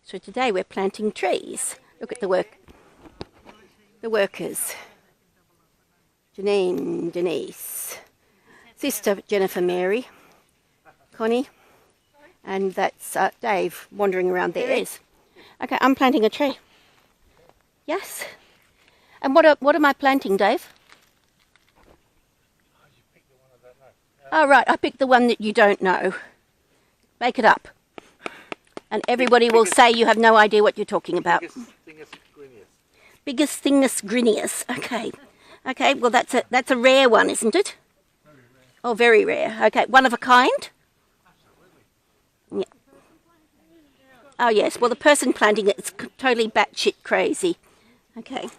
So today we're planting trees. Look at the workers. Janine, Denise, sister Jennifer Mary, Connie, and that's Dave wandering around there. Yes. Okay, I'm planting a tree. Yes. And what am I planting, Dave? Oh, right, I picked the one that you don't know. Make it up. And everybody will say you have no idea what you're talking about. Biggest thingus grinius. Okay. Okay, well that's a rare one, isn't it? Very rare. Oh, very rare. Okay, one of a kind? Yeah. Oh, yes. Well, the person planting it is totally batshit crazy. Okay.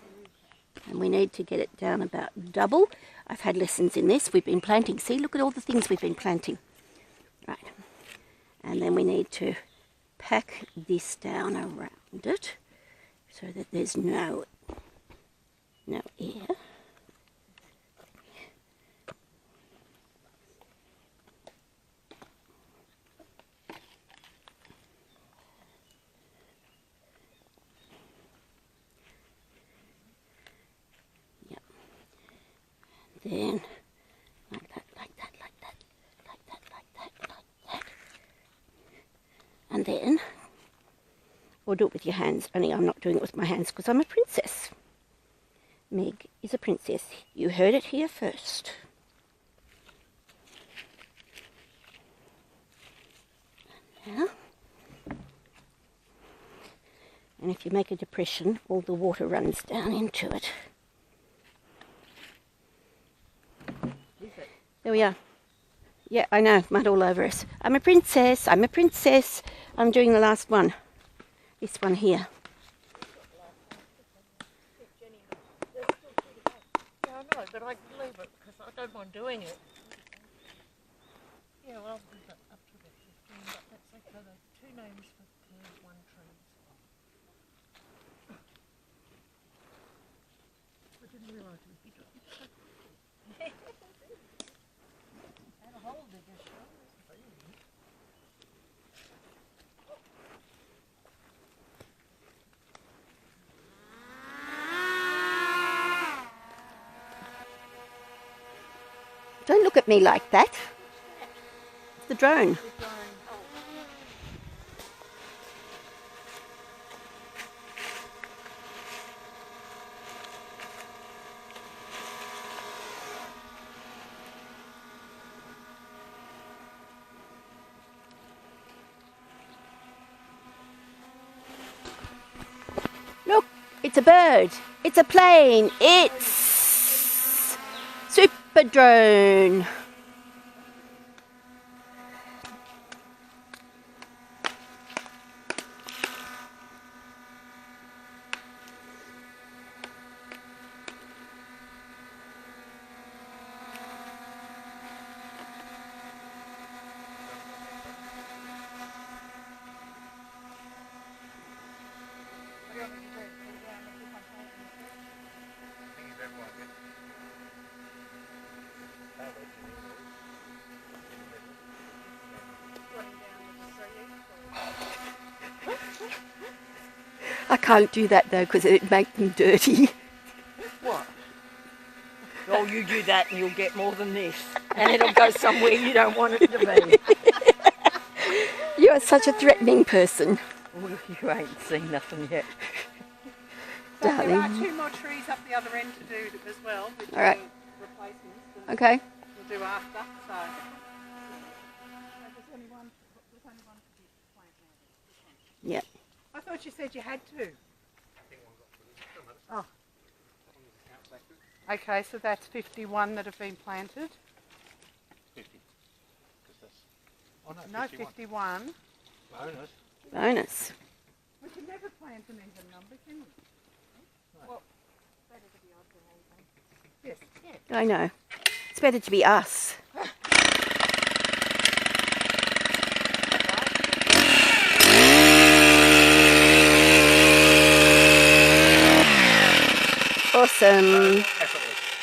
And we need to get it down about double. I've had lessons in this. We've been planting. See, look at all the things we've been planting. Right. And then we need to pack this down around it so that there's no air. Then, like that. And then, or do it with your hands, only I'm not doing it with my hands because I'm a princess. Meg is a princess. You heard it here first. Now, and if you make a depression, all the water runs down into it. There we are. Yeah, I know, mud all over us. I'm a princess, I'm a princess. I'm doing the last one. This one here. Yeah, I know, but I can leave it because I don't mind doing it. Yeah, well, I'll leave it up to the 15, but that's okay. There's two names for one tree. I didn't realise it would be done. And a whole bigger show. Don't look at me like that. It's the drone. Look, it's a bird. It's a plane. It's super drone. I can't do that though because it'd make them dirty. What? Oh, you do that and you'll get more than this. And it'll go somewhere you don't want it to be. You are such a threatening person. Well, you ain't seen nothing yet. Darling. There are two more trees up the other end to do as well. All right. Replacements. Okay. We'll do after. So. There's only one to plant now. Yeah. I thought you said you had two. Oh. Okay, so that's 51 that have been planted. 50. No, 51. Bonus. Bonus. We can never plant an even number, can we? No. Well, better to be odd than even. Yes. Yeah. I know. It's better to be us. Awesome.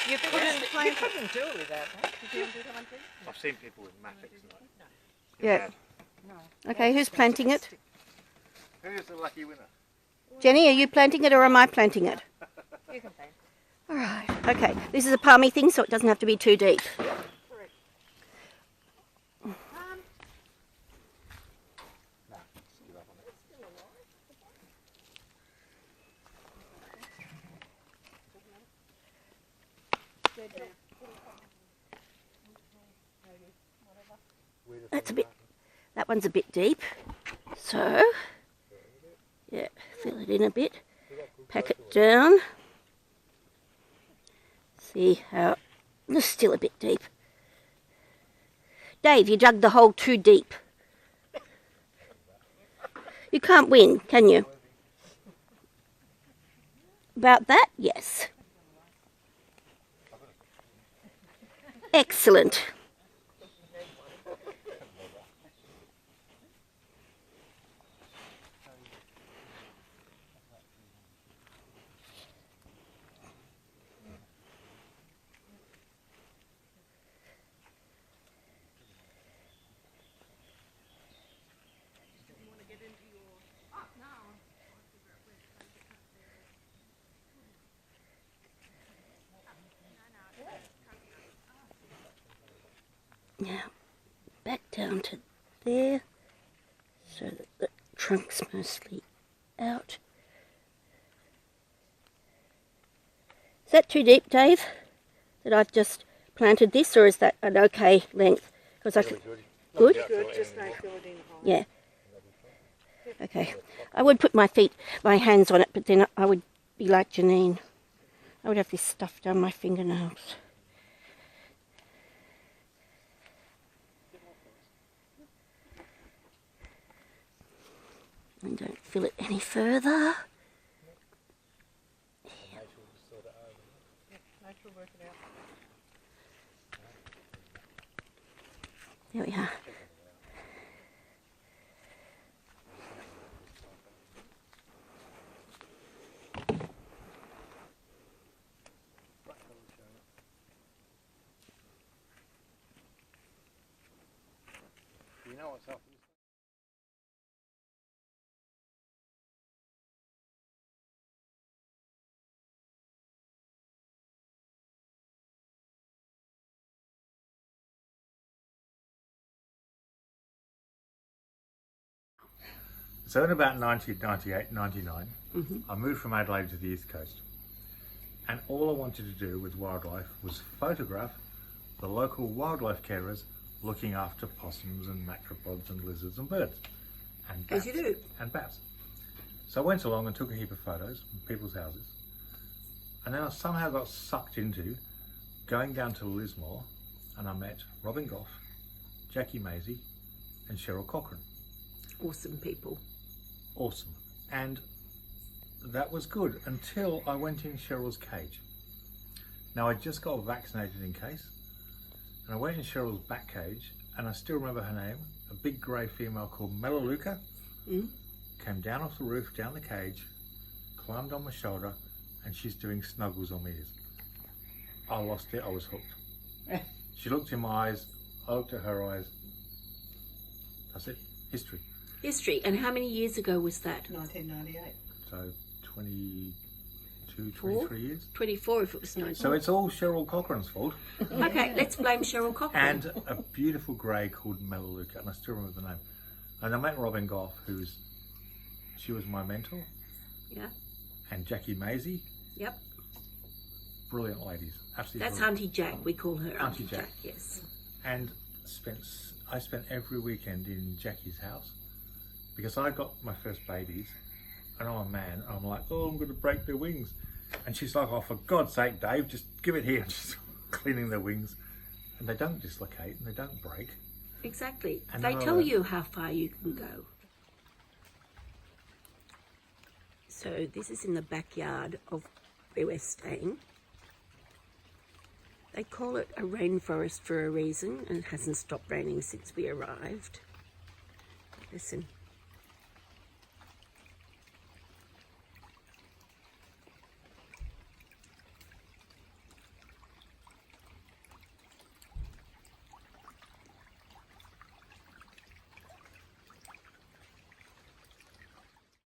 You couldn't do it without that. I've seen people with mattocks and Yeah. Okay, who's planting it? Who's the lucky winner? Jenny, are you planting it or am I planting it? You can plant. All right. Okay. This is a palmy thing, so it doesn't have to be too deep. Correct. That's a bit. That one's a bit deep. So, yeah, fill it in a bit. Pack it down. See how. It's still a bit deep. Dave, you dug the hole too deep. You can't win, can you? About that? Yes. Excellent. Now, back down to there, so that the trunk's mostly out. Is that too deep, Dave? That I've just planted this, or is that an okay length? Because I can. Good. Good, just don't fill it in high. Yeah. Okay. I would put my hands on it, but then I would be like Janine. I would have this stuff down my fingernails. And don't fill it any further. Nature will work it out. There we are. You know what's up? So in about 1998, 99, I moved from Adelaide to the East Coast. And all I wanted to do with wildlife was photograph the local wildlife carers looking after possums and macropods and lizards and birds. And bats. As you do. And bats. So I went along and took a heap of photos of people's houses. And then I somehow got sucked into going down to Lismore, and I met Robin Goff, Jackie Maisie and Cheryl Cochran. Awesome people. Awesome. And that was good until I went in Cheryl's cage. Now I just got vaccinated in case, and I went in Cheryl's back cage, and I still remember her name, a big grey female called Melaleuca, came down off the roof, down the cage, climbed on my shoulder, and she's doing snuggles on my ears. I lost it, I was hooked. She looked in my eyes, I looked at her eyes. That's it, history. History. And how many years ago was that? 1998. So 22, 23 years. 24 if it was 19. So it's all Cheryl Cochran's fault. Okay, let's blame Cheryl Cochran. And a beautiful grey called Melaleuca, and I still remember the name. And I met Robin Goff, she was my mentor. Yeah. And Jackie Maisie. Yep. Brilliant ladies. Absolutely That's brilliant. Auntie Jack. We call her Auntie Auntie Jack. Jack. Yes. And I spent every weekend in Jackie's house because I got my first babies, and I'm a man, and I'm like, oh, I'm going to break their wings. And she's like, oh, for God's sake, Dave, just give it here. She's cleaning their wings. And they don't dislocate and they don't break. Exactly. And They then tell you how far you can go. So this is in the backyard of where we're staying. They call it a rainforest for a reason, and it hasn't stopped raining since we arrived. Listen.